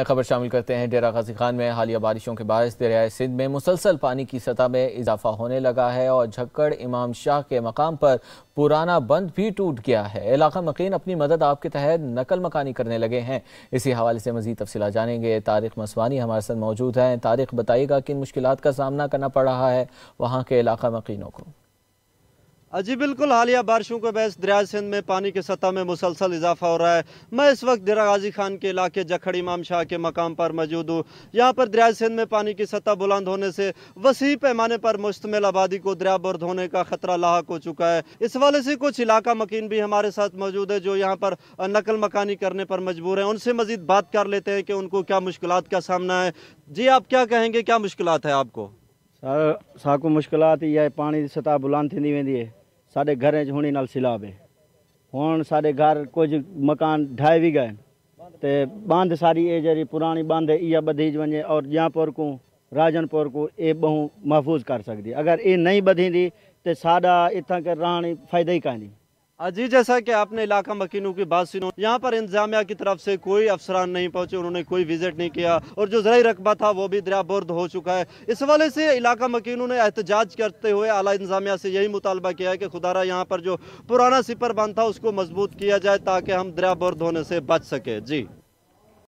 खबर शामिल करते हैं। डेरा गाजी खान में हालिया बारिशों के बायस दरियाए सिंध में मुसलसल पानी की सतह में इजाफा होने लगा है और झक्कड़ इमाम शाह के मकाम पर पुराना बंद भी टूट गया है। इलाका मकीन अपनी मदद आपके तहत नकल मकानी करने लगे हैं। इसी हवाले से मजीद तफसीलात जानेंगे। तारिक मसवानी हमारे साथ मौजूद हैं। तारिक, बताइएगा किन मुश्किलात का सामना करना पड़ रहा है वहाँ के इलाका मकीनों को। जी बिल्कुल, हालिया बारिशों के बायस दरिया सिंध में पानी की सतह में मुसलसल इजाफा हो रहा है। मैं इस वक्त डेरा गाजी खान के इलाके झक्कड़ इमाम शाह के मकाम पर मौजूद हूँ। यहाँ पर दरिया सिंध में पानी की सतह बुलंद होने से वसी पैमाने पर मुश्तमिल आबादी को दरिया बुर्द होने का खतरा लाहक हो चुका है। इस वाले से कुछ इलाका मकीन भी हमारे साथ मौजूद है जो यहाँ पर नकल मकानी करने पर मजबूर हैं। उनसे मजीद बात कर लेते हैं कि उनको क्या मुश्किलात का सामना है। जी, आप क्या कहेंगे, क्या मुश्किलात है आपको? साकू मुश्किलात ये है, पानी की सतह बुलंद थी वेंदी है। साढ़े घर हुणी नाल सिलाब है। हुण साढ़े घर कुछ मकान ढाए भी गए ते बांध सारी ये जी पुरानी बांध है इया बधी वने और जहाँपुर को राजनपुर को ये बहु महफूज कर सकती। अगर ये नहीं बधींदी तो साडा इतना के रहने फायदा ही कानी। जी, जैसा कि आपने इलाका मकीनों की बात सुनी, यहाँ पर इंतजामिया की तरफ से कोई अफसरान नहीं पहुंचे, उन्होंने कोई विजिट नहीं किया और जो ज़राई रकबा था वो भी दरिया बुर्द हो चुका है। इस हवाले से इलाका मकीनों ने एहतजाज करते हुए आला इंतजामिया से यही मुतालबा किया है कि खुदारा यहाँ पर जो पुराना सिपर बंद था उसको मजबूत किया जाए ताकि हम दरिया बुर्द होने से बच सके। जी।